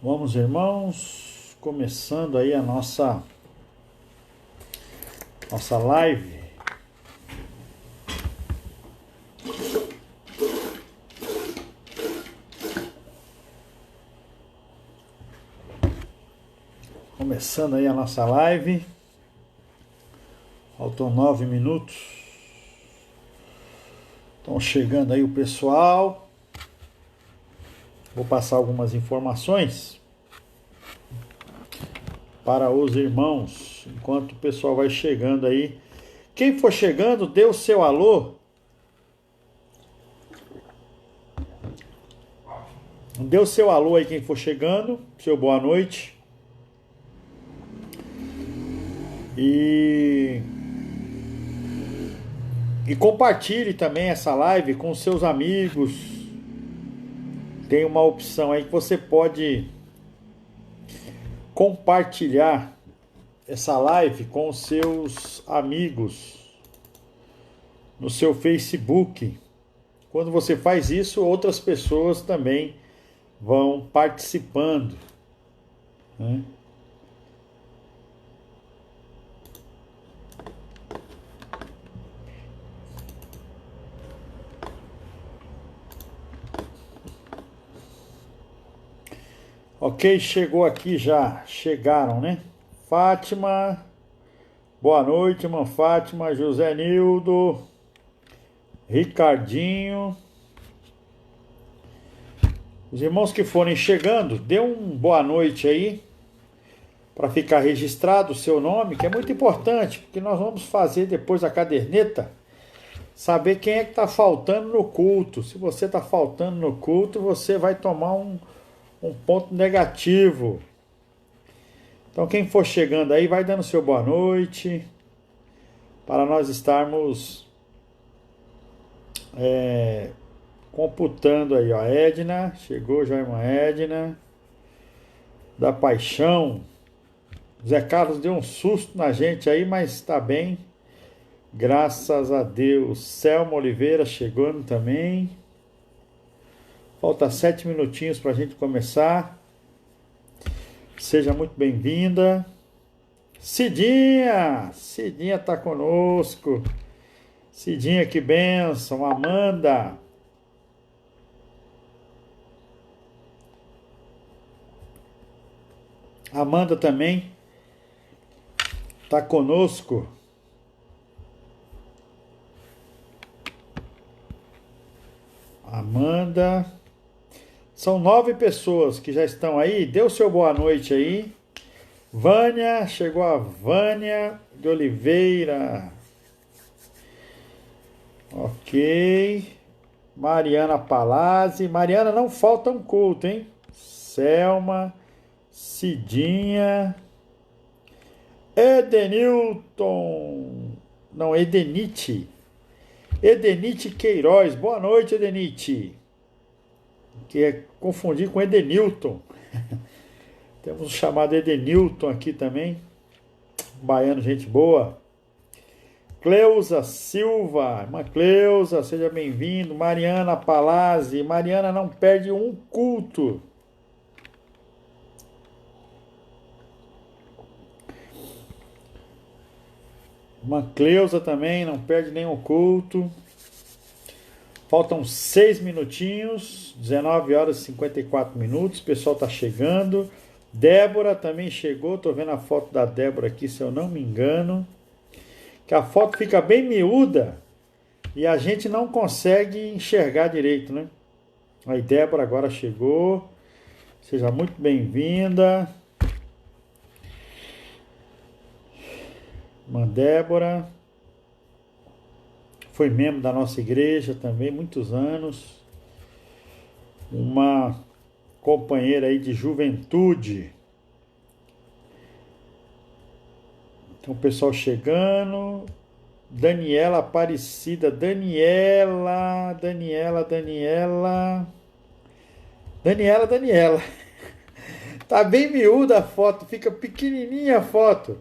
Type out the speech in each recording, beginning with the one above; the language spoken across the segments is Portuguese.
Vamos, irmãos, começando aí a nossa live. Começando aí a nossa live. Faltam 9 minutos. Estão chegando aí o pessoal. Vou passar algumas informações para os irmãos, enquanto o pessoal vai chegando aí. Quem for chegando, dê o seu alô. Dê o seu alô aí quem for chegando, seu boa noite. E compartilhe também essa live com seus amigos. Tem uma opção aí que você pode compartilhar essa live com os seus amigos no seu Facebook. Quando você faz isso, outras pessoas também vão participando, né? Ok, chegou aqui já, chegaram, né? Fátima, boa noite, irmã Fátima, José Nildo, Ricardinho. Os irmãos que forem chegando, dê um boa noite aí, para ficar registrado o seu nome, que é muito importante, porque nós vamos fazer depois a caderneta, saber quem é que está faltando no culto. Se você está faltando no culto, você vai tomar um ponto negativo. Então quem for chegando aí, vai dando seu boa noite, para nós estarmos computando aí, ó. Edna, chegou já a irmã Edna, da Paixão. Zé Carlos deu um susto na gente aí, mas está bem, graças a Deus. Selma Oliveira chegando também. Falta 7 minutinhos para a gente começar. Seja muito bem-vinda. Cidinha está conosco. Cidinha, que bênção. Amanda. Amanda também está conosco. Amanda. São 9 pessoas que já estão aí. Dê o seu boa noite aí. Vânia, chegou a Vânia de Oliveira. Ok. Mariana Palazzi. Mariana, não falta um culto, hein? Selma, Cidinha, Edenilton. Não, Edenite. Edenite Queiroz. Boa noite, Edenite. Que é confundir com Edenilton. Temos o chamado Edenilton aqui também. Baiano, gente boa. Cleusa Silva. Irmã Cleusa, seja bem-vindo. Mariana Palazzi. Mariana não perde um culto. Irmã Cleusa também não perde nenhum culto. Faltam 6 minutinhos, 19 horas e 54 minutos, o pessoal está chegando. Débora também chegou, estou vendo a foto da Débora aqui, se eu não me engano. Que a foto fica bem miúda e a gente não consegue enxergar direito, né? Aí, Débora agora chegou, seja muito bem-vinda. Irmã Débora. Foi membro da nossa igreja também, muitos anos. Uma companheira aí de juventude. Então, o pessoal chegando. Daniela Aparecida. Daniela. Tá bem miúda a foto, fica pequenininha a foto.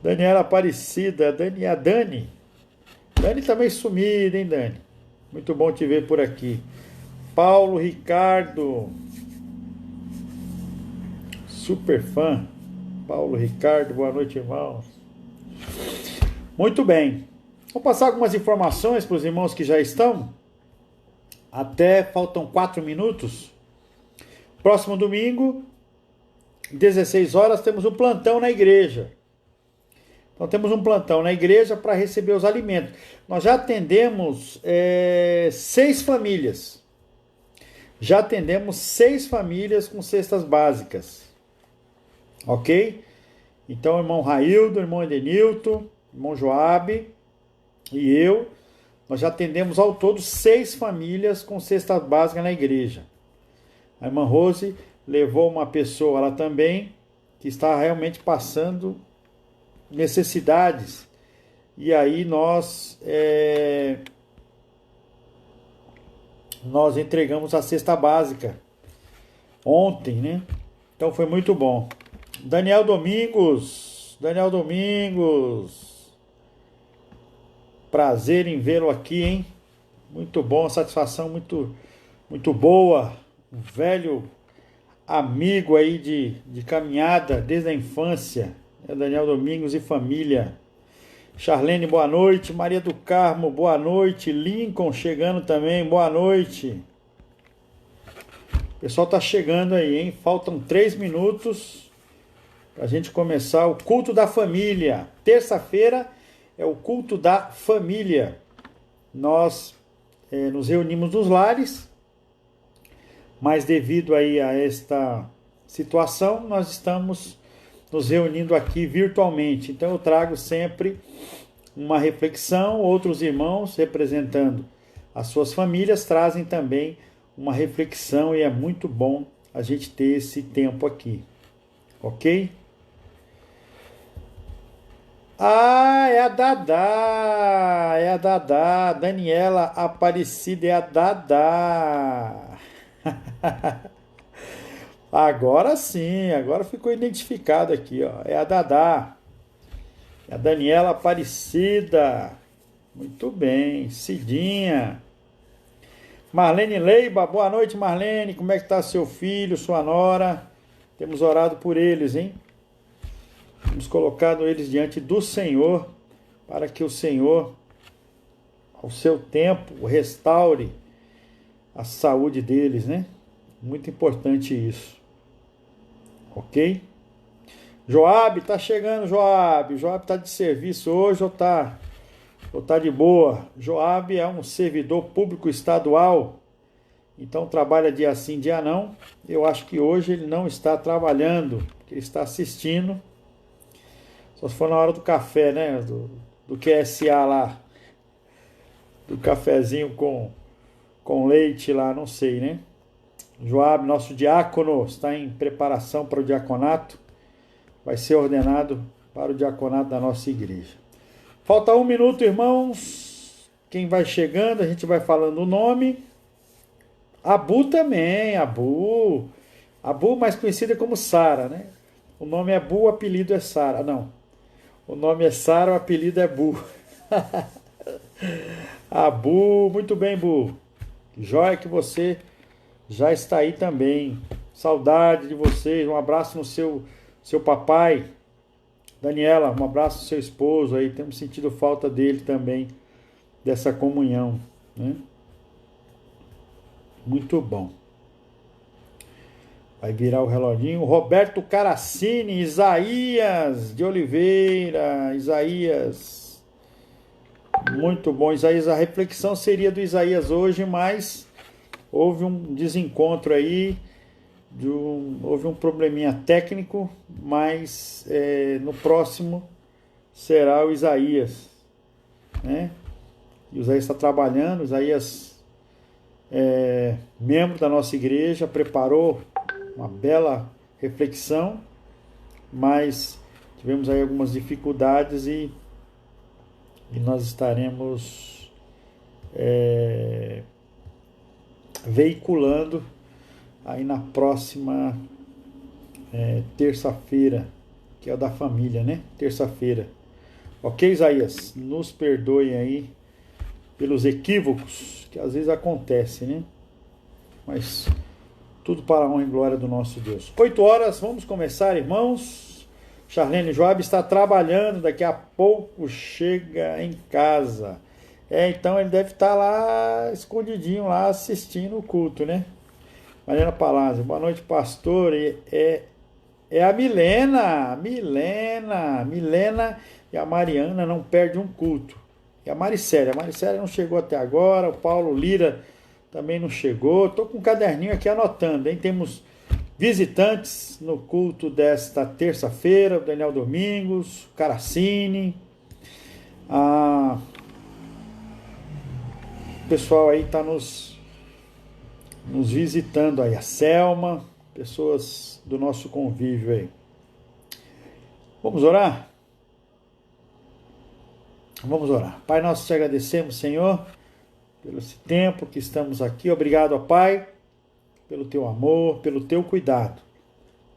Daniela Aparecida. Dani também sumida, hein, Dani? Muito bom te ver por aqui. Paulo Ricardo, super fã. Paulo Ricardo, boa noite, irmãos. Muito bem. Vou passar algumas informações para os irmãos que já estão. Até faltam 4 minutos. Próximo domingo, 16 horas, temos um plantão na igreja. Então temos um plantão na igreja para receber os alimentos. Nós já atendemos 6 famílias. Já atendemos 6 famílias com cestas básicas. Ok? Então, o irmão Raildo, o irmão Edenilton, o irmão Joabe e eu, nós já atendemos ao todo 6 famílias com cestas básicas na igreja. A irmã Rose levou uma pessoa lá também que está realmente passando necessidades. E aí nós entregamos a cesta básica ontem, né? Então foi muito bom. Daniel Domingos, prazer em vê-lo aqui, hein? Muito bom, satisfação muito boa. Um velho amigo aí de caminhada desde a infância. Daniel Domingos e família. Charlene, boa noite. Maria do Carmo, boa noite. Lincoln chegando também, boa noite. O pessoal tá chegando aí, hein? Faltam 3 minutos para a gente começar o culto da família. Terça-feira é o culto da família. Nós nos reunimos nos lares, mas devido aí a esta situação, nós estamos nos reunindo aqui virtualmente. Então eu trago sempre uma reflexão, outros irmãos representando as suas famílias trazem também uma reflexão e é muito bom a gente ter esse tempo aqui. Ok? Ah, é a Dadá, Daniela Aparecida é a Dadá. Agora sim, agora ficou identificado aqui, ó. É a Dadá. É a Daniela Aparecida. Muito bem. Cidinha. Marlene Leiba, boa noite, Marlene. Como é que tá seu filho, sua nora? Temos orado por eles, hein? Temos colocado eles diante do Senhor, para que o Senhor, ao seu tempo, restaure a saúde deles, né? Muito importante isso. Ok? Joabe, tá chegando, Joabe. Joabe tá de serviço hoje ou tá de boa? Joabe é um servidor público estadual, então trabalha dia sim, dia não. Eu acho que hoje ele não está trabalhando, ele está assistindo. Só se for na hora do café, né? Do QSA lá. Do cafezinho com leite lá, não sei, né? Joabe, nosso diácono, está em preparação para o diaconato. Vai ser ordenado para o diaconato da nossa igreja. Falta 1 minuto, irmãos. Quem vai chegando, a gente vai falando o nome. Abu também, Abu, mais conhecida como Sara, né? O nome é Bu, o apelido é Sara. Não, o nome é Sara, o apelido é Bu. Abu, muito bem, Bu. Joia que você já está aí também. Saudade de vocês. Um abraço no seu papai. Daniela, um abraço no seu esposo aí. Temos sentido falta dele também, dessa comunhão, né? Muito bom. Vai virar o reloginho. Roberto Caracini, Isaías de Oliveira. Isaías. Muito bom, Isaías. A reflexão seria do Isaías hoje, mas houve um desencontro aí, houve um probleminha técnico, mas no próximo será o Isaías, né? E o Isaías está trabalhando, o Isaías membro da nossa igreja, preparou uma bela reflexão, mas tivemos aí algumas dificuldades e nós estaremos veiculando aí na próxima terça-feira, que é o da família, né? Terça-feira. Ok, Isaías? Nos perdoem aí pelos equívocos que às vezes acontecem, né? Mas tudo para a honra e glória do nosso Deus. 8 horas, vamos começar, irmãos. Charlene Joab está trabalhando, daqui a pouco chega em casa. Então ele deve estar lá, escondidinho, lá assistindo o culto, né? Mariana Palazzo, boa noite, pastor. É a Milena e a Mariana não perdem um culto. E a Maricélia não chegou até agora, o Paulo Lira também não chegou. Estou com um caderninho aqui anotando, hein? Temos visitantes no culto desta terça-feira, o Daniel Domingos, o Caracine, o pessoal aí está nos visitando aí, a Selma, pessoas do nosso convívio aí. Vamos orar? Vamos orar. Pai, nós te agradecemos, Senhor, pelo esse tempo que estamos aqui. Obrigado, ó Pai, pelo teu amor, pelo teu cuidado.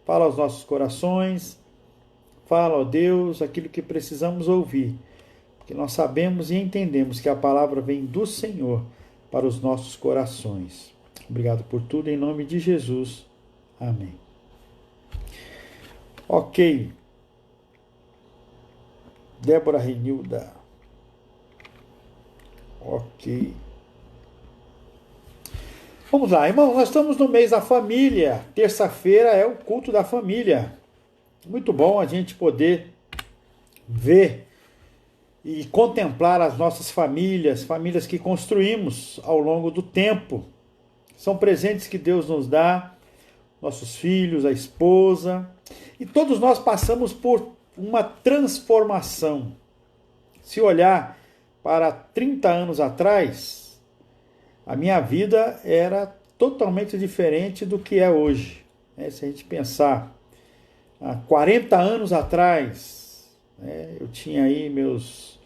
Fala aos nossos corações, fala, ó Deus, aquilo que precisamos ouvir, porque nós sabemos e entendemos que a palavra vem do Senhor para os nossos corações. Obrigado por tudo, em nome de Jesus. Amém. Ok. Débora Renilda. Ok. Vamos lá, irmão, nós estamos no mês da família. Terça-feira é o culto da família. Muito bom a gente poder ver e contemplar as nossas famílias que construímos ao longo do tempo. São presentes que Deus nos dá, nossos filhos, a esposa. E todos nós passamos por uma transformação. Se olhar para 30 anos atrás, a minha vida era totalmente diferente do que é hoje. Se a gente pensar, há 40 anos atrás, eu tinha aí meus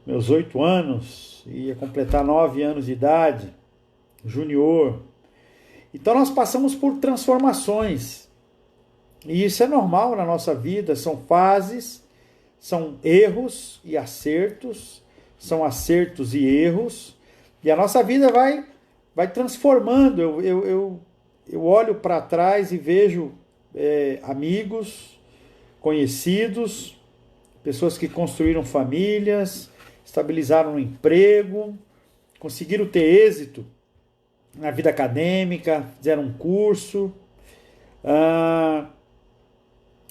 8 anos, ia completar 9 anos de idade, junior. Então nós passamos por transformações. E isso é normal na nossa vida, são fases, são erros e acertos, são acertos e erros. E a nossa vida vai transformando. Eu olho para trás e vejo amigos, conhecidos, pessoas que construíram famílias, estabilizaram um emprego, conseguiram ter êxito na vida acadêmica, fizeram um curso.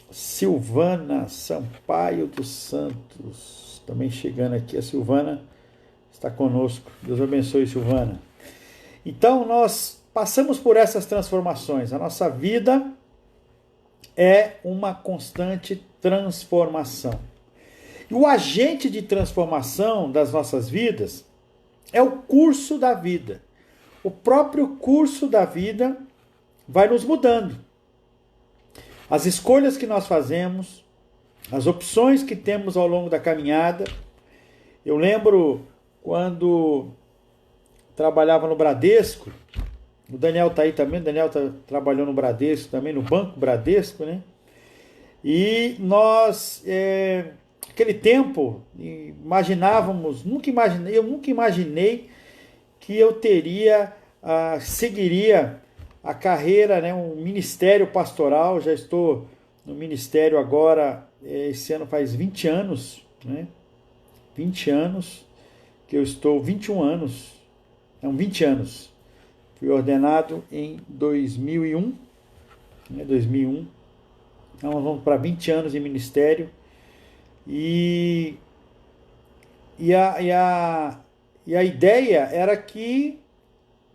Silvana Sampaio dos Santos, também chegando aqui, a Silvana está conosco. Deus abençoe, Silvana. Então, nós passamos por essas transformações. A nossa vida é uma constante transformação. E o agente de transformação das nossas vidas é o curso da vida. O próprio curso da vida vai nos mudando. As escolhas que nós fazemos, as opções que temos ao longo da caminhada. Eu lembro quando trabalhava no Bradesco, o Daniel está aí também, o Daniel trabalhou no Bradesco também, no Banco Bradesco, né? E nós, naquele tempo, eu nunca imaginei que eu seguiria a carreira, né, um ministério pastoral. Já estou no ministério agora, esse ano faz 20 anos, né? 20 anos que eu estou, 21 anos, não, 20 anos. Fui ordenado em 2001, né, 2001. Então nós vamos para 20 anos de ministério. E a ideia era que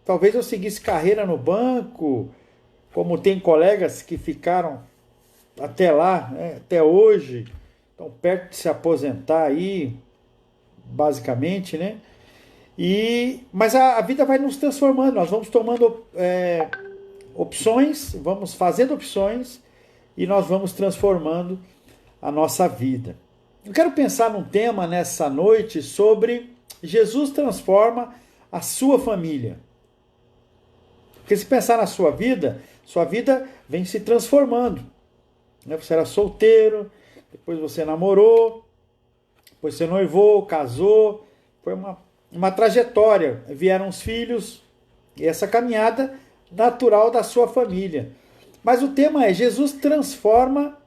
talvez eu seguisse carreira no banco, como tem colegas que ficaram até lá, né, até hoje, estão perto de se aposentar aí, basicamente, né? Mas a vida vai nos transformando, nós vamos tomando opções, vamos fazendo opções e nós vamos transformando a nossa vida. Eu quero pensar num tema nessa noite sobre Jesus transforma a sua família. Porque se pensar na sua vida vem se transformando. Você era solteiro, depois você namorou, depois você noivou, casou, foi uma uma trajetória, vieram os filhos, e essa caminhada natural da sua família. Mas o tema é: Jesus transforma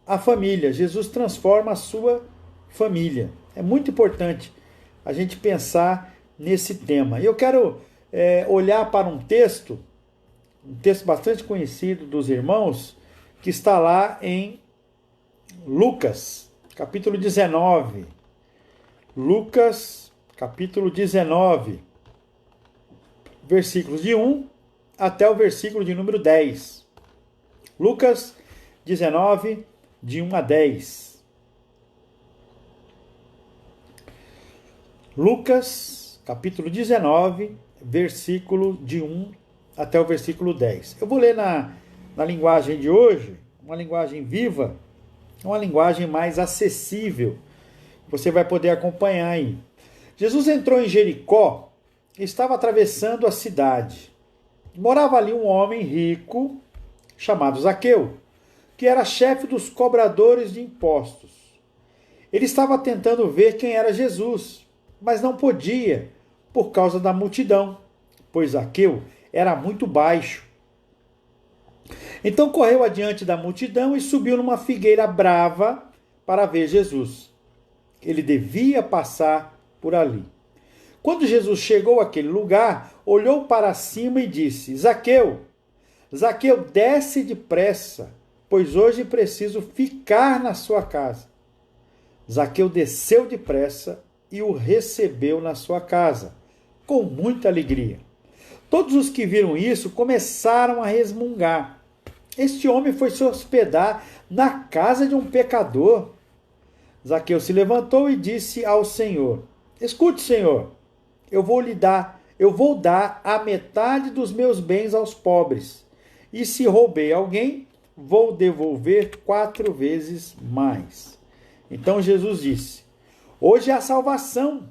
a família, Jesus transforma a sua família. É muito importante a gente pensar nesse tema. Eu quero olhar para um texto bastante conhecido dos irmãos, que está lá em Lucas, capítulo 19. Lucas, capítulo 19, versículos de 1 até o versículo de número 10. Lucas 19, de 1 a 10. Lucas, capítulo 19, versículo de 1 até o versículo 10. Eu vou ler na linguagem de hoje, uma linguagem viva, uma linguagem mais acessível. Você vai poder acompanhar aí. Jesus entrou em Jericó e estava atravessando a cidade. Morava ali um homem rico, chamado Zaqueu, que era chefe dos cobradores de impostos. Ele estava tentando ver quem era Jesus, mas não podia, por causa da multidão, pois Zaqueu era muito baixo. Então correu adiante da multidão e subiu numa figueira brava para ver Jesus. Ele devia passar por ali. Quando Jesus chegou àquele lugar, olhou para cima e disse: Zaqueu, Zaqueu, desce depressa, pois hoje preciso ficar na sua casa. Zaqueu desceu depressa e o recebeu na sua casa, com muita alegria. Todos os que viram isso começaram a resmungar. Este homem foi se hospedar na casa de um pecador. Zaqueu se levantou e disse ao Senhor: Escute, Senhor, eu vou dar a metade dos meus bens aos pobres. E se roubei alguém, vou devolver 4 vezes mais. Então Jesus disse: Hoje a salvação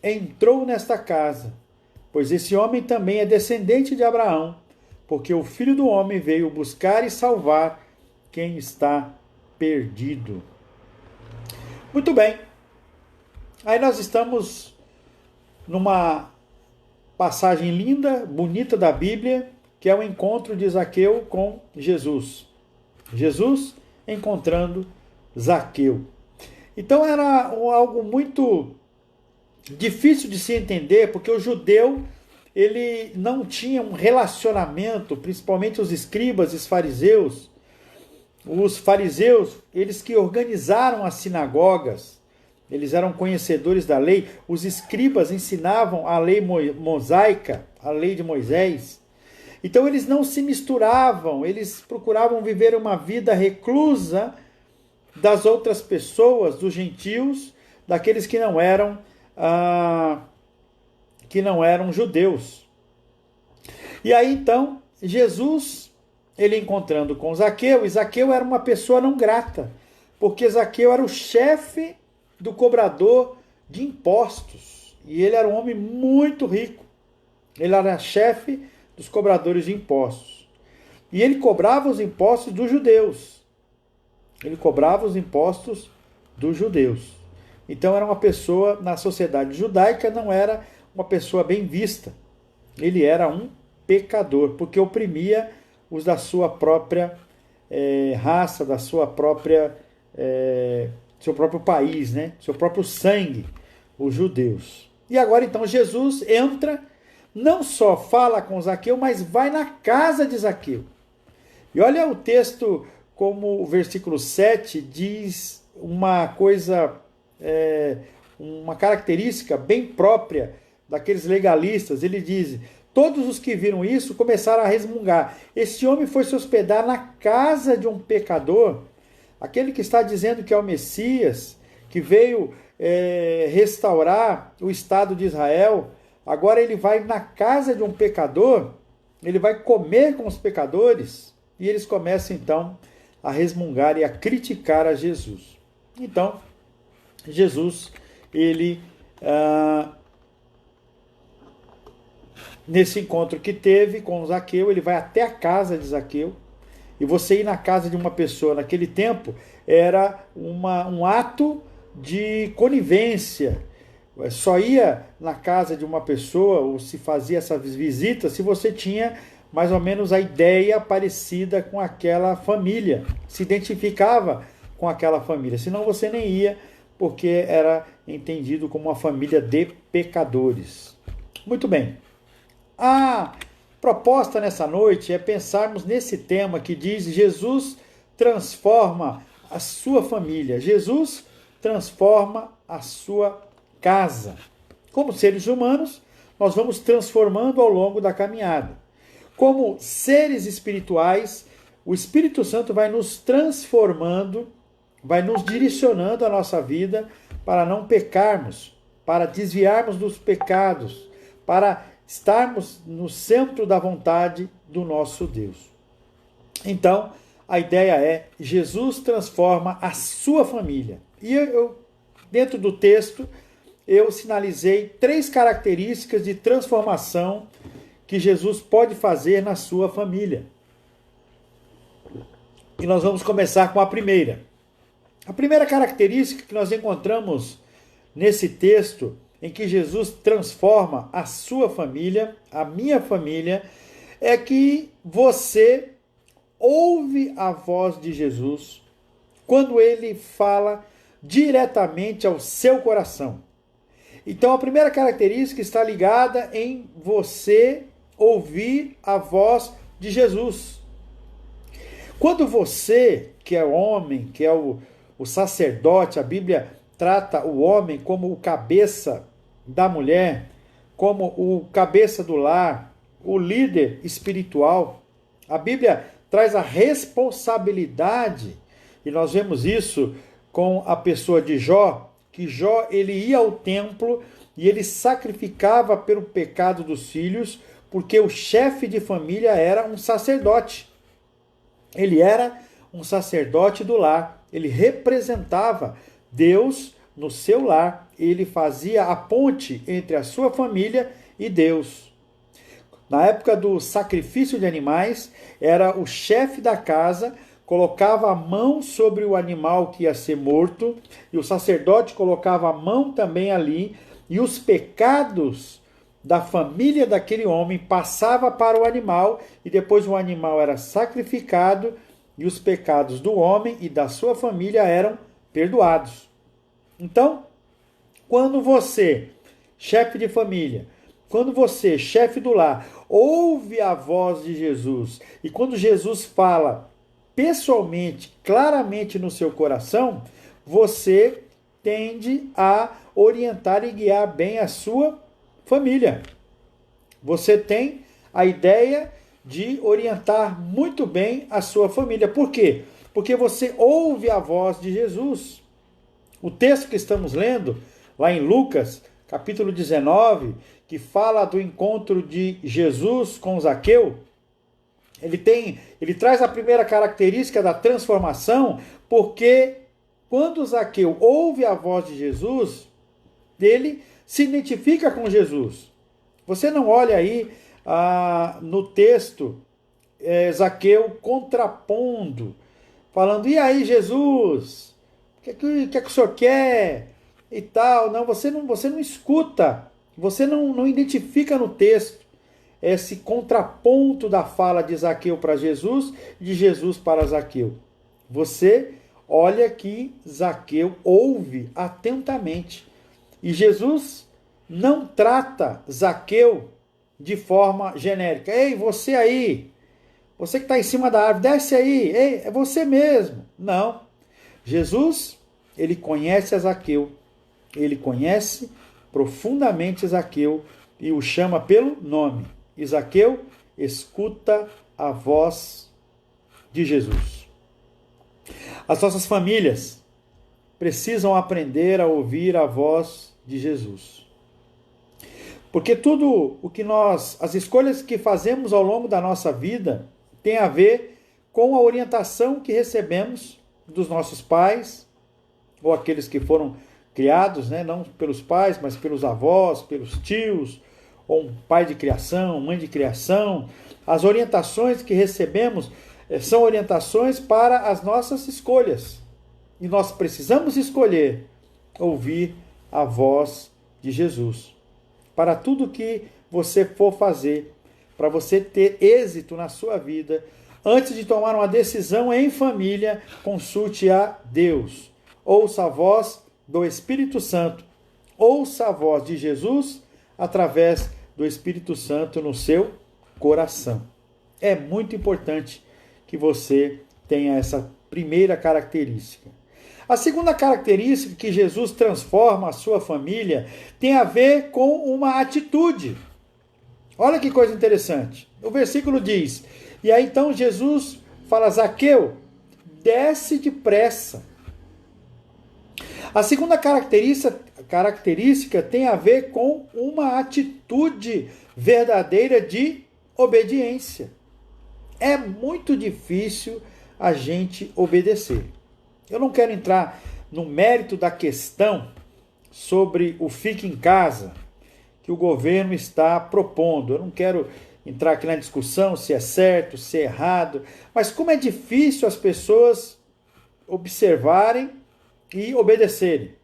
entrou nesta casa, pois esse homem também é descendente de Abraão, porque o Filho do Homem veio buscar e salvar quem está perdido. Muito bem. Aí nós estamos numa passagem linda, bonita da Bíblia, que é o encontro de Zaqueu com Jesus. Jesus encontrando Zaqueu. Então era algo muito difícil de se entender, porque o judeu ele não tinha um relacionamento, principalmente os escribas e os fariseus. Os fariseus, eles que organizaram as sinagogas, eles eram conhecedores da lei. Os escribas ensinavam a lei mosaica, a lei de Moisés. Então eles não se misturavam, eles procuravam viver uma vida reclusa das outras pessoas, dos gentios, daqueles que não eram judeus. E aí então Jesus, ele encontrando com Zaqueu, e Zaqueu era uma pessoa não grata, porque Zaqueu era o chefe do cobrador de impostos, e ele era um homem muito rico. Ele era chefe dos cobradores de impostos. E ele cobrava os impostos dos judeus. Ele cobrava os impostos dos judeus. Então era uma pessoa, na sociedade judaica, não era uma pessoa bem vista. Ele era um pecador, porque oprimia os da sua própria raça, da sua própria seu próprio país, né? Seu próprio sangue, os judeus. E agora então Jesus entra, não só fala com Zaqueu, mas vai na casa de Zaqueu. E olha o texto, como o versículo 7 diz uma coisa, uma característica bem própria daqueles legalistas. Ele diz: todos os que viram isso começaram a resmungar. Esse homem foi se hospedar na casa de um pecador. Aquele que está dizendo que é o Messias, que veio restaurar o Estado de Israel, agora ele vai na casa de um pecador, ele vai comer com os pecadores, e eles começam então a resmungar e a criticar a Jesus. Então, Jesus, ele, nesse encontro que teve com Zaqueu, ele vai até a casa de Zaqueu. E você ir na casa de uma pessoa naquele tempo era um ato de conivência, só ia na casa de uma pessoa ou se fazia essas visitas se você tinha mais ou menos a ideia parecida com aquela família, se identificava com aquela família, senão você nem ia, porque era entendido como uma família de pecadores. Muito bem. A proposta nessa noite é pensarmos nesse tema que diz: Jesus transforma a sua família, Jesus transforma a sua casa. Como seres humanos, nós vamos transformando ao longo da caminhada. Como seres espirituais, o Espírito Santo vai nos transformando, vai nos direcionando a nossa vida para não pecarmos, para desviarmos dos pecados, para estarmos no centro da vontade do nosso Deus. Então, a ideia é: Jesus transforma a sua família. E dentro do texto, eu sinalizei 3 características de transformação que Jesus pode fazer na sua família. E nós vamos começar com a primeira. A primeira característica que nós encontramos nesse texto, em que Jesus transforma a sua família, a minha família, é que você ouve a voz de Jesus quando ele fala diretamente ao seu coração. Então, a primeira característica está ligada em você ouvir a voz de Jesus. Quando você, que é homem, que é o sacerdote, a Bíblia trata o homem como o cabeça da mulher, como o cabeça do lar, o líder espiritual. A Bíblia traz a responsabilidade, e nós vemos isso com a pessoa de Jó, que Jó ele ia ao templo e ele sacrificava pelo pecado dos filhos, porque o chefe de família era um sacerdote. Ele era um sacerdote do lar, ele representava Deus no seu lar, ele fazia a ponte entre a sua família e Deus. Na época do sacrifício de animais, era o chefe da casa, colocava a mão sobre o animal que ia ser morto, e o sacerdote colocava a mão também ali, e os pecados da família daquele homem passava para o animal, e depois o animal era sacrificado, e os pecados do homem e da sua família eram perdoados. Então, quando você, chefe de família, quando você, chefe do lar, ouve a voz de Jesus, e quando Jesus fala pessoalmente, claramente no seu coração, você tende a orientar e guiar bem a sua família. Você tem a ideia de orientar muito bem a sua família. Por quê? Porque você ouve a voz de Jesus. O texto que estamos lendo, lá em Lucas, capítulo 19, que fala do encontro de Jesus com Zaqueu, ele traz a primeira característica da transformação, porque quando Zaqueu ouve a voz de Jesus, ele se identifica com Jesus. Você não olha aí no texto Zaqueu contrapondo, falando: e aí, Jesus, o que o senhor quer? E tal. Não, você não escuta, você não identifica no texto esse contraponto da fala de Zaqueu para Jesus, de Jesus para Zaqueu. Você olha que Zaqueu ouve atentamente. E Jesus não trata Zaqueu de forma genérica. Ei, você aí, você que está em cima da árvore, desce aí, ei, é você mesmo. Não. Jesus, ele conhece a Zaqueu, ele conhece profundamente Zaqueu e o chama pelo nome. E Zaqueu escuta a voz de Jesus. As nossas famílias precisam aprender a ouvir a voz de Jesus. Porque tudo o que as escolhas que fazemos ao longo da nossa vida tem a ver com a orientação que recebemos dos nossos pais, ou aqueles que foram criados, não pelos pais, mas pelos avós, pelos tios, ou um pai de criação, mãe de criação. As orientações que recebemos são orientações para as nossas escolhas. E nós precisamos escolher ouvir a voz de Jesus. Para tudo que você for fazer, para você ter êxito na sua vida, antes de tomar uma decisão em família, consulte a Deus. Ouça a voz do Espírito Santo. Ouça a voz de Jesus através do Espírito Santo no seu coração. É muito importante que você tenha essa primeira característica. A segunda característica que Jesus transforma a sua família tem a ver com uma atitude. Olha que coisa interessante. O versículo diz: e aí então Jesus fala: Zaqueu, desce depressa. A segunda característica tem a ver com uma atitude verdadeira de obediência. É muito difícil a gente obedecer. Eu não quero entrar no mérito da questão sobre o fique em casa que o governo está propondo. Eu não quero entrar aqui na discussão se é certo, se é errado, mas como é difícil as pessoas observarem e obedecerem.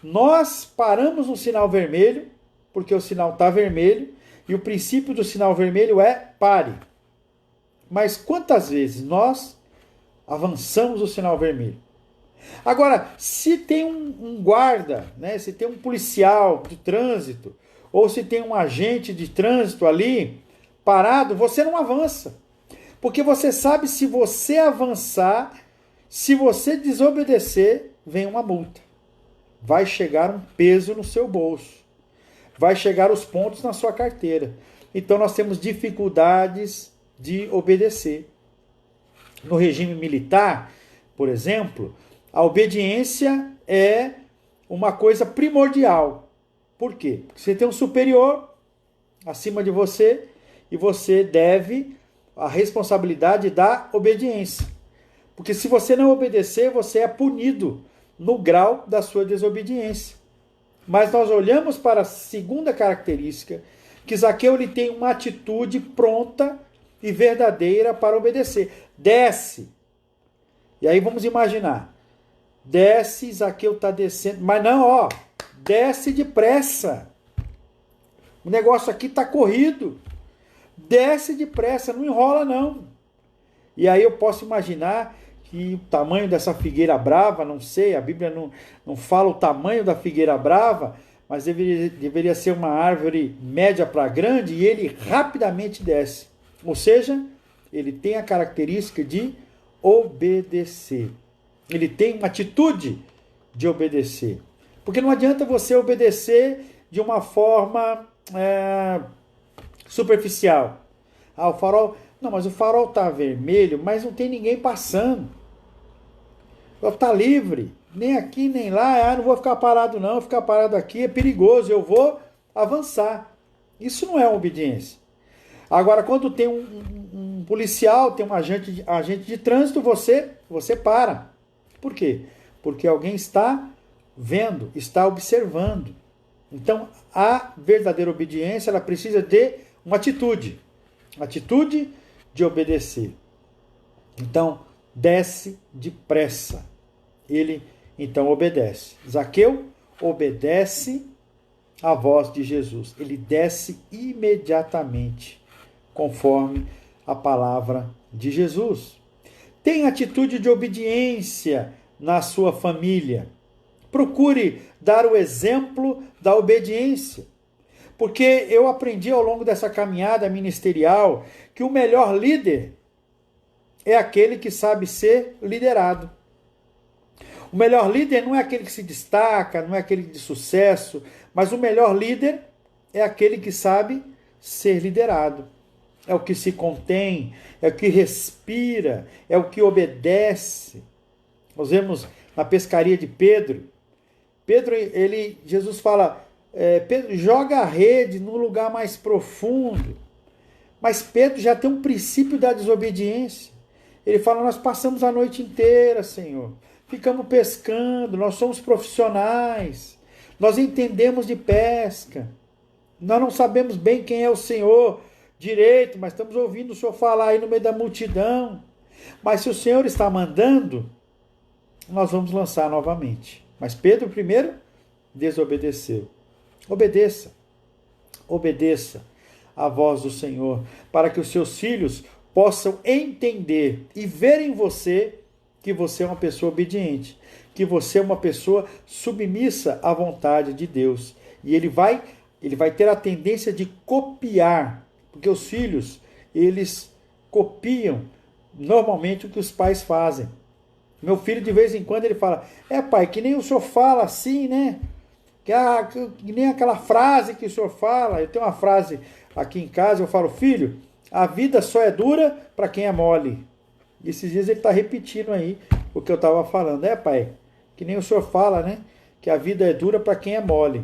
Nós paramos no sinal vermelho, porque o sinal está vermelho, e o princípio do sinal vermelho é pare. Mas quantas vezes nós avançamos o sinal vermelho? Agora, se tem um guarda, né, se tem um policial de trânsito, ou se tem um agente de trânsito ali parado, você não avança. Porque você sabe, se você avançar, se você desobedecer, vem uma multa. Vai chegar um peso no seu bolso. Vai chegar os pontos na sua carteira. Então nós temos dificuldades de obedecer. No regime militar, por exemplo, a obediência é uma coisa primordial. Por quê? Porque você tem um superior acima de você e você deve a responsabilidade da obediência. Porque se você não obedecer, você é punido no grau da sua desobediência. Mas nós olhamos para a segunda característica, que Zaqueu ele tem uma atitude pronta e verdadeira para obedecer. Desce. E aí vamos imaginar. Desce, Zaqueu está descendo. Mas não, desce depressa. O negócio aqui está corrido. Desce depressa, não enrola não. E aí eu posso imaginar que o tamanho dessa figueira brava, não sei, a Bíblia não fala o tamanho da figueira brava, mas deveria ser uma árvore média para grande, e ele rapidamente desce. Ou seja, ele tem a característica de obedecer. Ele tem uma atitude de obedecer. Porque não adianta você obedecer de uma forma superficial. O farol... Não, mas o farol está vermelho, mas não tem ninguém passando. Está livre. Nem aqui, nem lá. Não vou ficar parado não. Ficar parado aqui é perigoso. Eu vou avançar. Isso não é obediência. Agora, quando tem um policial, tem um agente de trânsito, você para. Por quê? Porque alguém está vendo, está observando. Então, a verdadeira obediência, ela precisa de uma atitude. Atitude de obedecer. Então, desce depressa. Ele, então, obedece. Zaqueu obedece à voz de Jesus. Ele desce imediatamente, conforme a palavra de Jesus. Tenha atitude de obediência na sua família. Procure dar o exemplo da obediência. Porque eu aprendi ao longo dessa caminhada ministerial que o melhor líder é aquele que sabe ser liderado. O melhor líder não é aquele que se destaca, não é aquele de sucesso, mas o melhor líder é aquele que sabe ser liderado. É o que se contém, é o que respira, é o que obedece. Nós vemos na pescaria de Pedro. Jesus fala, Pedro, joga a rede no lugar mais profundo. Mas Pedro já tem um princípio da desobediência. Ele fala, nós passamos a noite inteira, Senhor. Ficamos pescando, nós somos profissionais. Nós entendemos de pesca. Nós não sabemos bem quem é o Senhor direito, mas estamos ouvindo o Senhor falar aí no meio da multidão. Mas se o Senhor está mandando, nós vamos lançar novamente. Mas Pedro primeiro desobedeceu. Obedeça, obedeça à voz do Senhor, para que os seus filhos possam entender e ver em você que você é uma pessoa obediente, que você é uma pessoa submissa à vontade de Deus. E ele vai ter a tendência de copiar, porque os filhos, eles copiam normalmente o que os pais fazem. Meu filho, de vez em quando, ele fala: pai, que nem o senhor fala assim, né? Que nem aquela frase que o senhor fala. Eu tenho uma frase aqui em casa, eu falo: filho, a vida só é dura para quem é mole. E esses dias ele está repetindo aí o que eu estava falando. Pai, que nem o senhor fala, né? Que a vida é dura para quem é mole.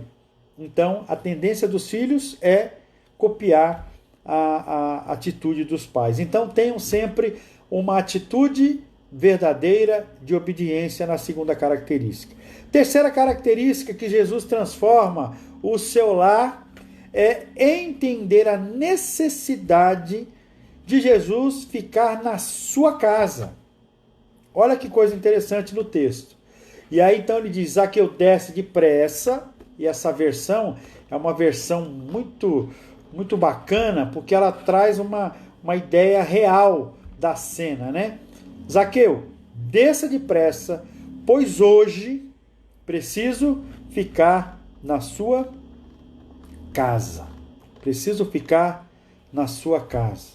Então, a tendência dos filhos é copiar a atitude dos pais. Então, tenham sempre uma atitude verdadeira de obediência na segunda característica. Terceira característica que Jesus transforma o seu lar é entender a necessidade de Jesus ficar na sua casa. Olha que coisa interessante no texto. E aí então ele diz: Zaqueu, desce depressa. E essa versão é uma versão muito, muito bacana, porque ela traz uma ideia real da cena, né? Zaqueu, desça depressa, pois hoje preciso ficar na sua casa. Preciso ficar na sua casa.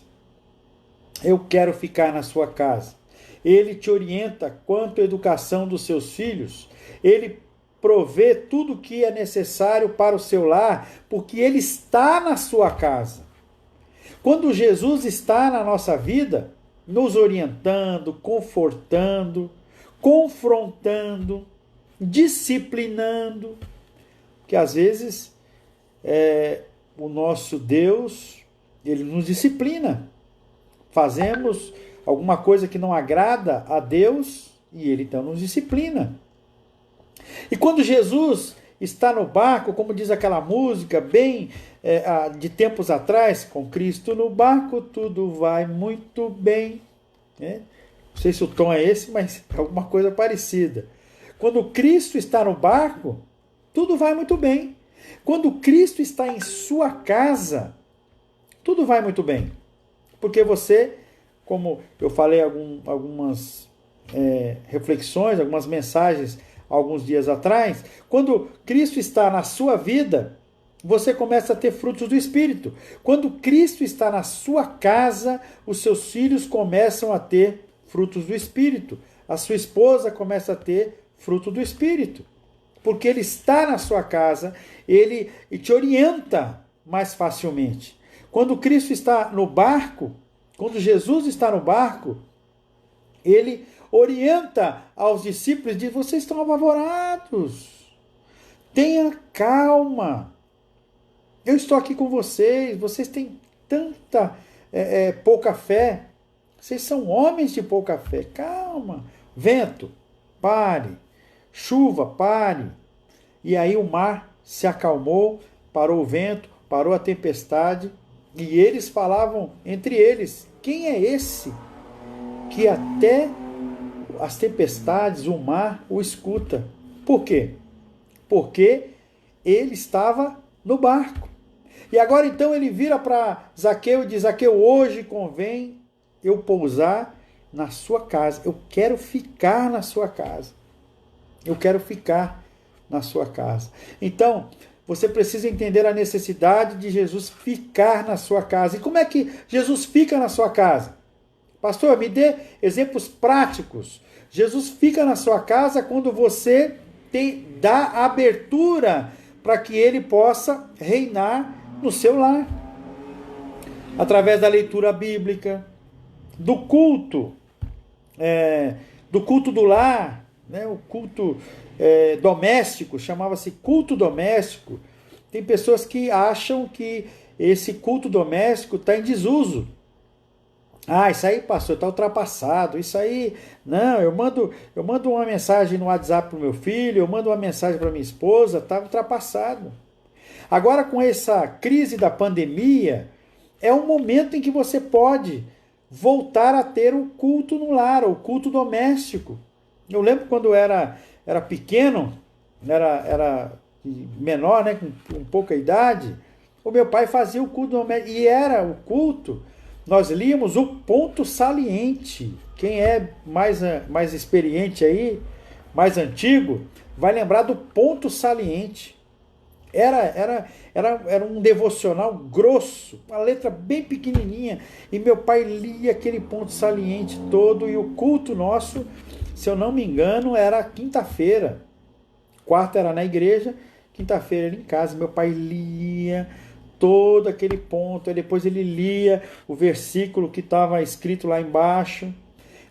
Eu quero ficar na sua casa. Ele te orienta quanto à educação dos seus filhos. Ele provê tudo o que é necessário para o seu lar, porque ele está na sua casa. Quando Jesus está na nossa vida, nos orientando, confortando, confrontando, disciplinando, que às vezes o nosso Deus, ele nos disciplina. Fazemos alguma coisa que não agrada a Deus e ele então nos disciplina. E quando Jesus está no barco, como diz aquela música bem de tempos atrás, com Cristo no barco tudo vai muito bem. Não sei se o tom é esse, mas é alguma coisa parecida. Quando Cristo está no barco, tudo vai muito bem. Quando Cristo está em sua casa, tudo vai muito bem. Porque você, como eu falei algumas reflexões, algumas mensagens alguns dias atrás, quando Cristo está na sua vida, você começa a ter frutos do Espírito. Quando Cristo está na sua casa, os seus filhos começam a ter frutos do Espírito. A sua esposa começa a ter fruto do Espírito. Porque ele está na sua casa, ele te orienta mais facilmente. Quando Cristo está no barco, quando Jesus está no barco, ele orienta aos discípulos e diz: vocês estão apavorados, tenha calma, eu estou aqui com vocês têm tanta pouca fé, vocês são homens de pouca fé, calma, vento, pare, chuva, pare. E aí o mar se acalmou, parou o vento, parou a tempestade, e eles falavam entre eles: quem é esse que até as tempestades, o mar, o escuta? Por quê? Porque ele estava no barco. E agora então ele vira para Zaqueu e diz: Zaqueu, hoje convém eu pousar na sua casa. Eu quero ficar na sua casa. Eu quero ficar na sua casa. Então, você precisa entender a necessidade de Jesus ficar na sua casa. E como é que Jesus fica na sua casa? Pastor, me dê exemplos práticos. Jesus fica na sua casa quando você dá abertura para que ele possa reinar no seu lar. Através da leitura bíblica, do culto do lar, né? O culto doméstico, chamava-se culto doméstico. Tem pessoas que acham que esse culto doméstico está em desuso. Isso aí, pastor, está ultrapassado. Isso aí, não, eu mando uma mensagem no WhatsApp para o meu filho, eu mando uma mensagem para minha esposa, está ultrapassado. Agora, com essa crise da pandemia, é um momento em que você pode voltar a ter o culto no lar, o culto doméstico. Eu lembro quando eu era pequeno, era menor, né, com pouca idade, o meu pai fazia o culto doméstico, e era o culto, nós líamos o ponto saliente. Quem é mais experiente aí, mais antigo, vai lembrar do ponto saliente. Era um devocional grosso, uma letra bem pequenininha, e meu pai lia aquele ponto saliente todo, e o culto nosso, se eu não me engano, era quinta-feira. Quarta era na igreja, quinta-feira era em casa. Meu pai lia todo aquele ponto, aí depois ele lia o versículo que estava escrito lá embaixo.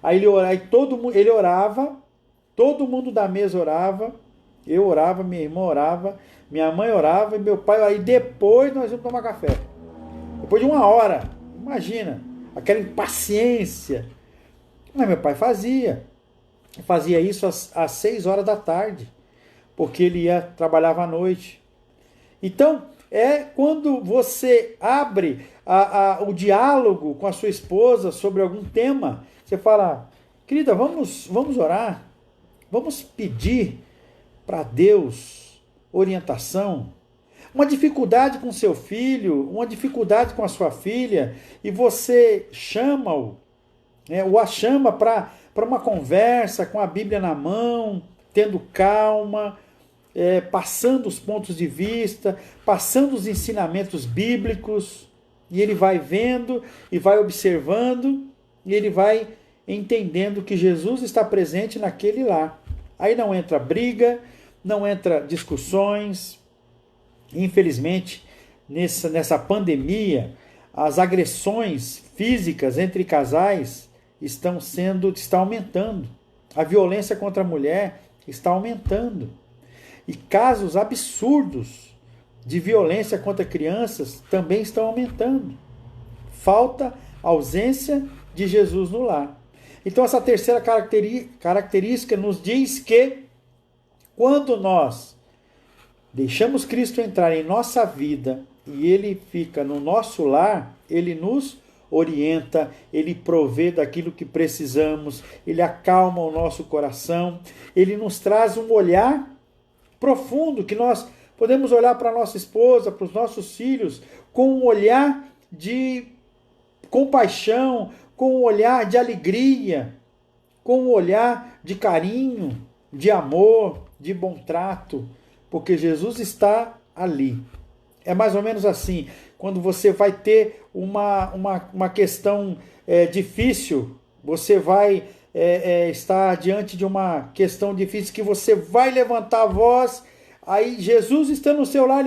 Aí ele orava, todo mundo da mesa orava, eu orava, minha irmã orava, minha mãe orava e meu pai orava. E depois nós íamos tomar café. Depois de 1 hora, imagina, aquela impaciência. Mas meu pai fazia isso às 6 horas da tarde, porque ele trabalhava à noite. Então, é quando você abre o diálogo com a sua esposa sobre algum tema, você fala, querida, vamos orar, vamos pedir para Deus orientação. Uma dificuldade com seu filho, uma dificuldade com a sua filha, e você chama-o, né, ou a chama para uma conversa com a Bíblia na mão, tendo calma, passando os pontos de vista, passando os ensinamentos bíblicos, e ele vai vendo e vai observando, e ele vai entendendo que Jesus está presente naquele lar. Aí não entra briga, não entra discussões. Infelizmente, nessa pandemia, as agressões físicas entre casais estão aumentando. A violência contra a mulher está aumentando. E casos absurdos de violência contra crianças também estão aumentando. Falta ausência de Jesus no lar. Então, essa terceira característica nos diz que quando nós deixamos Cristo entrar em nossa vida e ele fica no nosso lar, ele nos orienta, ele provê daquilo que precisamos, ele acalma o nosso coração, ele nos traz um olhar profundo, que nós podemos olhar para a nossa esposa, para os nossos filhos, com um olhar de compaixão, com um olhar de alegria, com um olhar de carinho, de amor, de bom trato, porque Jesus está ali. É mais ou menos assim, quando você vai ter uma questão difícil, você vai estar diante de uma questão difícil que você vai levantar a voz, aí Jesus está no seu lar,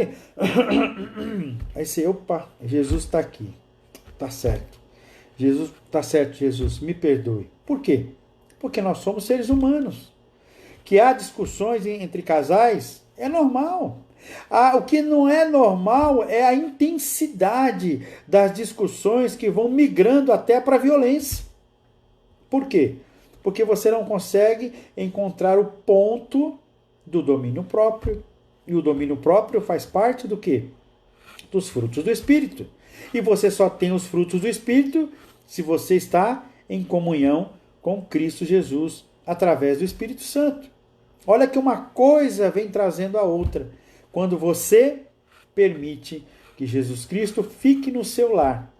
aí você, opa, Jesus está aqui, está certo. Jesus, está certo, Jesus, me perdoe. Por quê? Porque nós somos seres humanos. Que há discussões entre casais, é normal. O que não é normal é a intensidade das discussões que vão migrando até para a violência. Por quê? Porque você não consegue encontrar o ponto do domínio próprio. E o domínio próprio faz parte do quê? Dos frutos do Espírito. E você só tem os frutos do Espírito se você está em comunhão com Cristo Jesus através do Espírito Santo. Olha que uma coisa vem trazendo a outra. Quando você permite que Jesus Cristo fique no seu lar,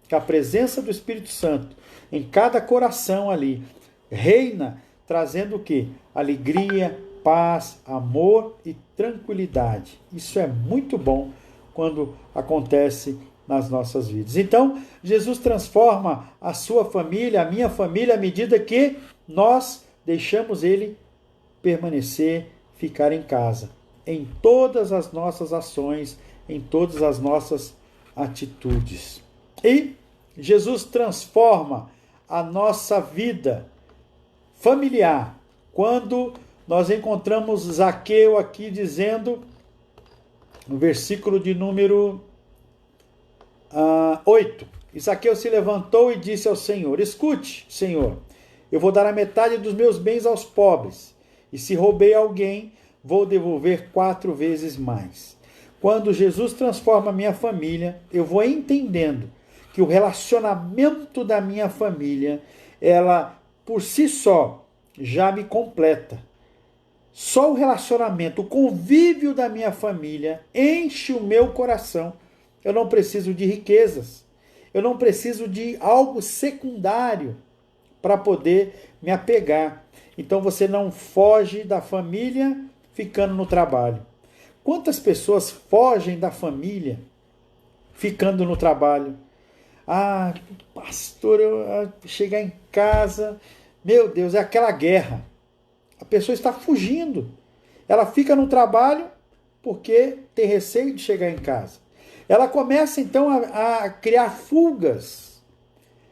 que a presença do Espírito Santo em cada coração ali reina, trazendo o quê? Alegria, paz, amor e tranquilidade. Isso é muito bom quando acontece nas nossas vidas. Então, Jesus transforma a sua família, a minha família, à medida que nós deixamos ele permanecer, ficar em casa, em todas as nossas ações, em todas as nossas atitudes. E Jesus transforma a nossa vida familiar. Quando nós encontramos Zaqueu aqui dizendo, no versículo de número 8, Zaqueu se levantou e disse ao Senhor, escute, Senhor, eu vou dar a metade dos meus bens aos pobres, e se roubei alguém, vou devolver 4 vezes mais. Quando Jesus transforma a minha família, eu vou entendendo que o relacionamento da minha família, ela por si só já me completa. Só o relacionamento, o convívio da minha família enche o meu coração. Eu não preciso de riquezas. Eu não preciso de algo secundário para poder me apegar. Então você não foge da família ficando no trabalho. Quantas pessoas fogem da família ficando no trabalho? Ah, pastor, eu chegar em casa, meu Deus, é aquela guerra. A pessoa está fugindo. Ela fica no trabalho porque tem receio de chegar em casa. Ela começa então a criar fugas.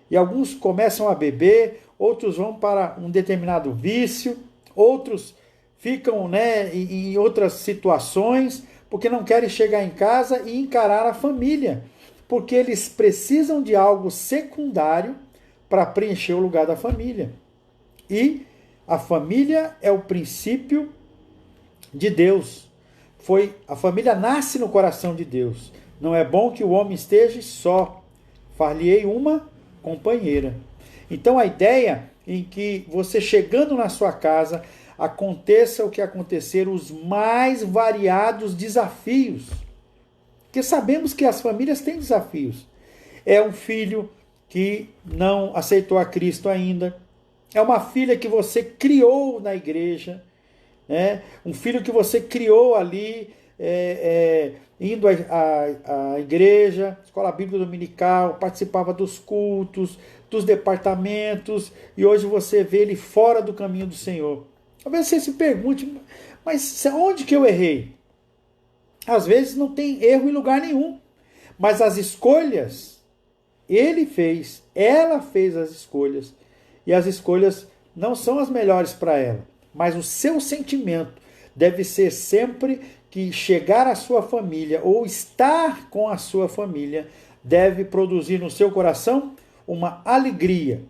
E alguns começam a beber, outros vão para um determinado vício, outros ficam, em outras situações porque não querem chegar em casa e encarar a família, porque eles precisam de algo secundário para preencher o lugar da família. E a família é o princípio de Deus. A família nasce no coração de Deus. Não é bom que o homem esteja só. Far-lhe-ei uma companheira. Então a ideia em que você chegando na sua casa, aconteça o que acontecer, os mais variados desafios. Porque sabemos que as famílias têm desafios. É um filho que não aceitou a Cristo ainda. É uma filha que você criou na igreja. Um filho que você criou ali, indo à igreja, escola bíblica dominical, participava dos cultos, dos departamentos, e hoje você vê ele fora do caminho do Senhor. Talvez você se pergunte, mas onde que eu errei? Às vezes não tem erro em lugar nenhum, mas as escolhas ele fez, ela fez as escolhas, e as escolhas não são as melhores para ela, mas o seu sentimento deve ser sempre que chegar à sua família ou estar com a sua família deve produzir no seu coração uma alegria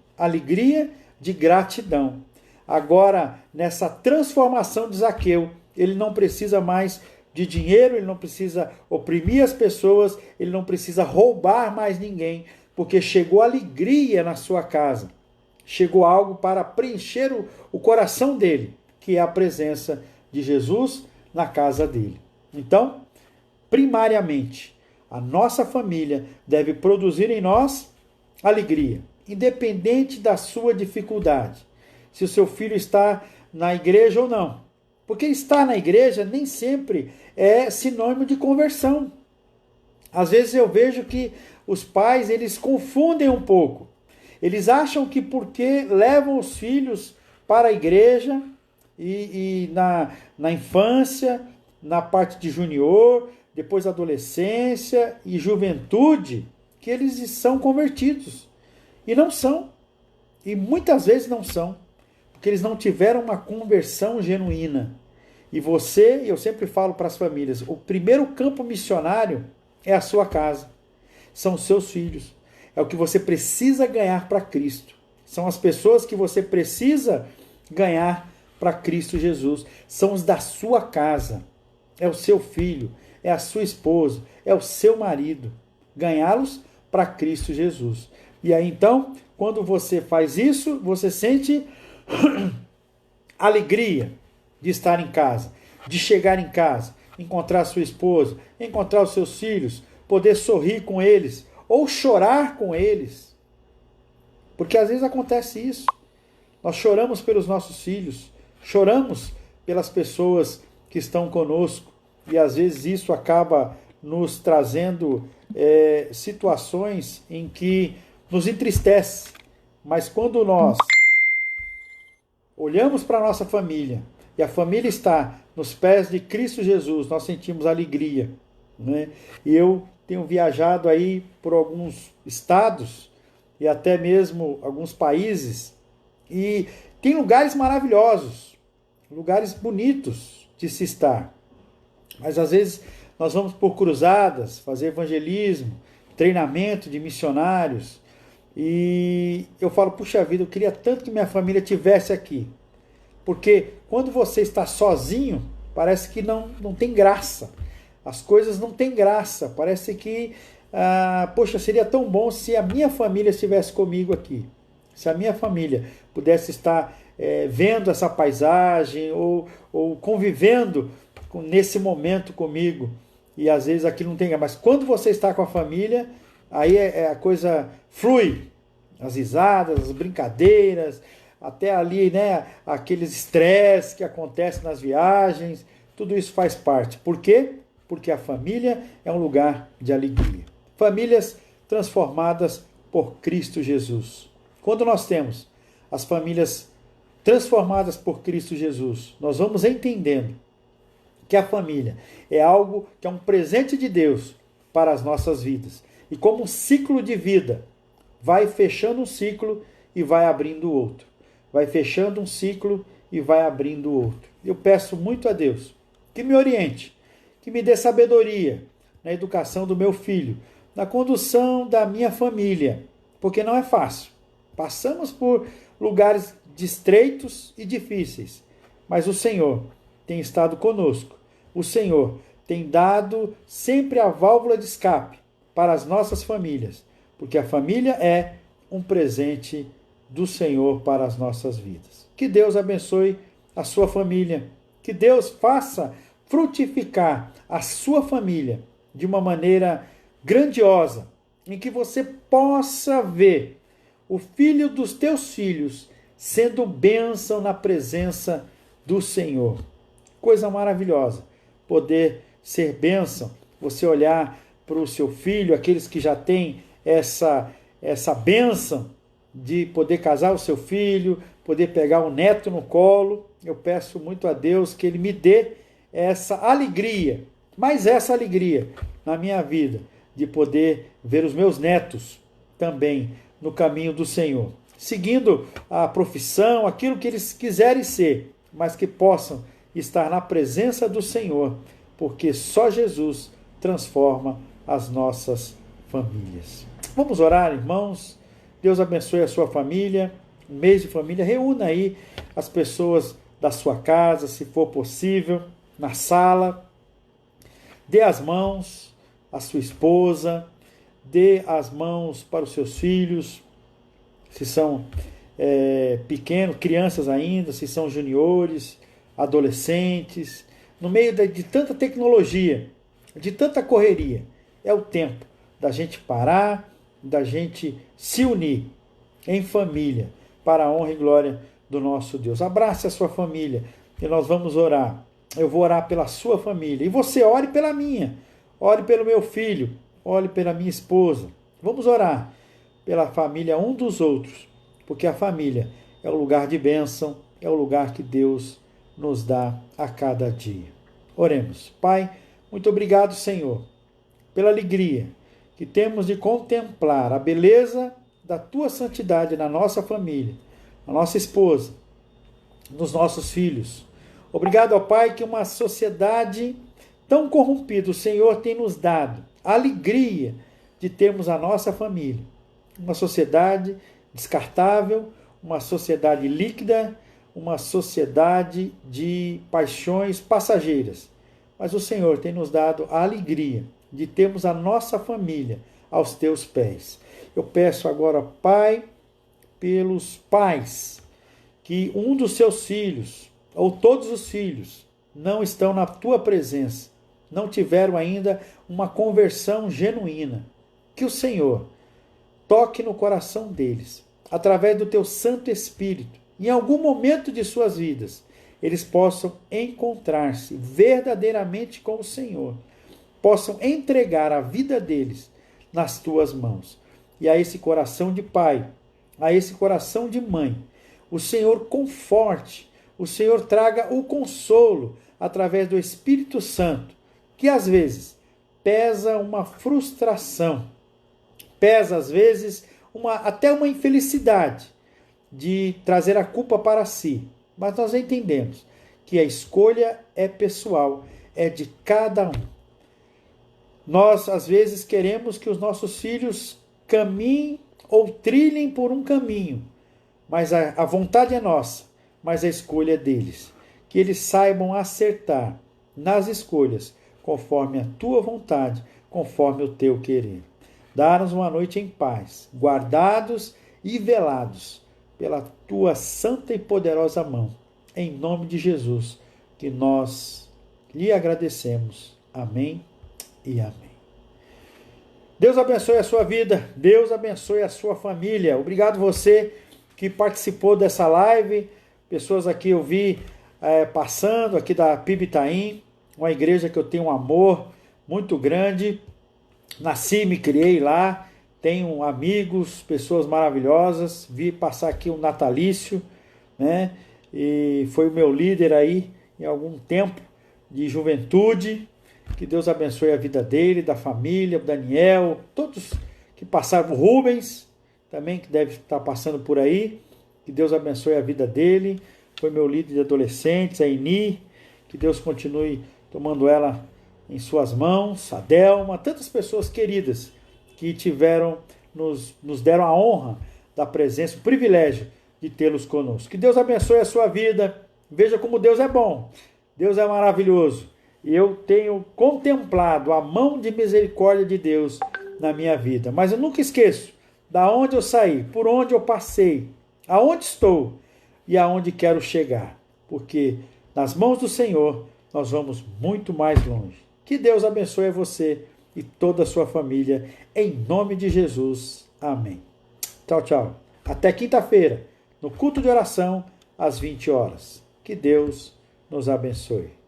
de gratidão. Agora, nessa transformação de Zaqueu, ele não precisa mais de dinheiro, ele não precisa oprimir as pessoas, ele não precisa roubar mais ninguém, porque chegou alegria na sua casa. Chegou algo para preencher o coração dele, que é a presença de Jesus na casa dele. Então, primariamente, a nossa família deve produzir em nós alegria, independente da sua dificuldade. Se o seu filho está na igreja ou não. Porque estar na igreja nem sempre é sinônimo de conversão. Às vezes eu vejo que os pais, eles confundem um pouco. Eles acham que porque levam os filhos para a igreja e na infância, na parte de junior, depois adolescência e juventude, que eles são convertidos. E não são. E muitas vezes não são. Porque eles não tiveram uma conversão genuína. E eu sempre falo para as famílias, o primeiro campo missionário é a sua casa. São os seus filhos. É o que você precisa ganhar para Cristo. São as pessoas que você precisa ganhar para Cristo Jesus. São os da sua casa. É o seu filho, é a sua esposa, é o seu marido. Ganhá-los para Cristo Jesus. E aí então, quando você faz isso, você sente alegria de estar em casa, de chegar em casa, encontrar sua esposa, encontrar os seus filhos, poder sorrir com eles ou chorar com eles. Porque às vezes acontece isso. Nós choramos pelos nossos filhos, choramos pelas pessoas que estão conosco e às vezes isso acaba nos trazendo situações em que nos entristece. Mas quando nós olhamos para a nossa família e a família está nos pés de Cristo Jesus, nós sentimos alegria. E eu tenho viajado aí por alguns estados e até mesmo alguns países e tem lugares maravilhosos, lugares bonitos de se estar. Mas às vezes nós vamos por cruzadas, fazer evangelismo, treinamento de missionários e eu falo, puxa vida, eu queria tanto que minha família tivesse aqui. Porque quando você está sozinho, parece que não tem graça. As coisas não têm graça. Parece que, poxa, seria tão bom se a minha família estivesse comigo aqui. Se a minha família pudesse estar vendo essa paisagem ou convivendo nesse momento comigo. E às vezes aquilo não tem. Mas quando você está com a família, aí a coisa flui. As risadas, as brincadeiras, até ali, né, aqueles estresses que acontecem nas viagens, tudo isso faz parte. Por quê? Porque a família é um lugar de alegria. Famílias transformadas por Cristo Jesus. Quando nós temos as famílias transformadas por Cristo Jesus, nós vamos entendendo que a família é algo que é um presente de Deus para as nossas vidas. E como um ciclo de vida, vai fechando um ciclo e vai abrindo outro. Vai fechando um ciclo e vai abrindo outro. Eu peço muito a Deus que me oriente, que me dê sabedoria na educação do meu filho, na condução da minha família, porque não é fácil. Passamos por lugares estreitos e difíceis, mas o Senhor tem estado conosco. O Senhor tem dado sempre a válvula de escape para as nossas famílias, porque a família é um presente do Senhor para as nossas vidas. Que Deus abençoe a sua família, que Deus faça frutificar a sua família de uma maneira grandiosa, em que você possa ver o filho dos teus filhos sendo bênção na presença do Senhor. Coisa maravilhosa, poder ser bênção, você olhar para o seu filho, aqueles que já têm essa bênção de poder casar o seu filho, poder pegar o neto no colo. Eu peço muito a Deus que Ele me dê essa alegria, mais essa alegria na minha vida, de poder ver os meus netos também no caminho do Senhor, seguindo a profissão, aquilo que eles quiserem ser, mas que possam estar na presença do Senhor, porque só Jesus transforma as nossas famílias. Vamos orar, irmãos. Deus abençoe a sua família, um mês de família. Reúna aí as pessoas da sua casa, se for possível, na sala. Dê as mãos à sua esposa, dê as mãos para os seus filhos, se são pequenos, crianças ainda, se são juniores, adolescentes. No meio de tanta tecnologia, de tanta correria, é o tempo da gente parar, da gente se unir em família para a honra e glória do nosso Deus. Abrace a sua família e nós vamos orar. Eu vou orar pela sua família e você ore pela minha, ore pelo meu filho, ore pela minha esposa. Vamos orar pela família um dos outros, porque a família é o lugar de bênção, é o lugar que Deus nos dá a cada dia. Oremos. Pai, muito obrigado, Senhor, pela alegria que temos de contemplar a beleza da Tua santidade na nossa família, na nossa esposa, nos nossos filhos. Obrigado, ó Pai, que uma sociedade tão corrompida o Senhor tem nos dado a alegria de termos a nossa família. Uma sociedade descartável, uma sociedade líquida, uma sociedade de paixões passageiras. Mas o Senhor tem nos dado a alegria de termos a nossa família aos Teus pés. Eu peço agora, Pai, pelos pais, que um dos seus filhos, ou todos os filhos, não estão na Tua presença, não tiveram ainda uma conversão genuína. Que o Senhor toque no coração deles, através do Teu Santo Espírito, em algum momento de suas vidas, eles possam encontrar-se verdadeiramente com o Senhor, possam entregar a vida deles nas Tuas mãos. E a esse coração de pai, a esse coração de mãe, o Senhor conforte, o Senhor traga o consolo através do Espírito Santo, que às vezes pesa uma frustração, pesa às vezes até uma infelicidade de trazer a culpa para si. Mas nós entendemos que a escolha é pessoal, é de cada um. Nós, às vezes, queremos que os nossos filhos caminhem ou trilhem por um caminho, mas a vontade é nossa, mas a escolha é deles. Que eles saibam acertar nas escolhas, conforme a Tua vontade, conforme o Teu querer. Dá-nos uma noite em paz, guardados e velados pela tua santa e poderosa mão. Em nome de Jesus, que nós lhe agradecemos. Amém e amém. Deus abençoe a sua vida, Deus abençoe a sua família. Obrigado você que participou dessa live, pessoas aqui eu vi passando aqui da PIB Itaim, uma igreja que eu tenho um amor muito grande, nasci, me criei lá, tenho amigos, pessoas maravilhosas, vi passar aqui um natalício, né? E foi o meu líder aí em algum tempo de juventude. Que Deus abençoe a vida dele, da família, o Daniel, todos que passaram, o Rubens também, que deve estar passando por aí. Que Deus abençoe a vida dele. Foi meu líder de adolescentes, a Eni. Que Deus continue tomando ela em suas mãos. A Delma, tantas pessoas queridas que nos deram a honra da presença, o privilégio de tê-los conosco. Que Deus abençoe a sua vida. Veja como Deus é bom. Deus é maravilhoso. E eu tenho contemplado a mão de misericórdia de Deus na minha vida. Mas eu nunca esqueço da onde eu saí, por onde eu passei, aonde estou e aonde quero chegar. Porque nas mãos do Senhor nós vamos muito mais longe. Que Deus abençoe você e toda a sua família. Em nome de Jesus. Amém. Tchau, tchau. Até quinta-feira, no culto de oração, às 20 horas. Que Deus nos abençoe.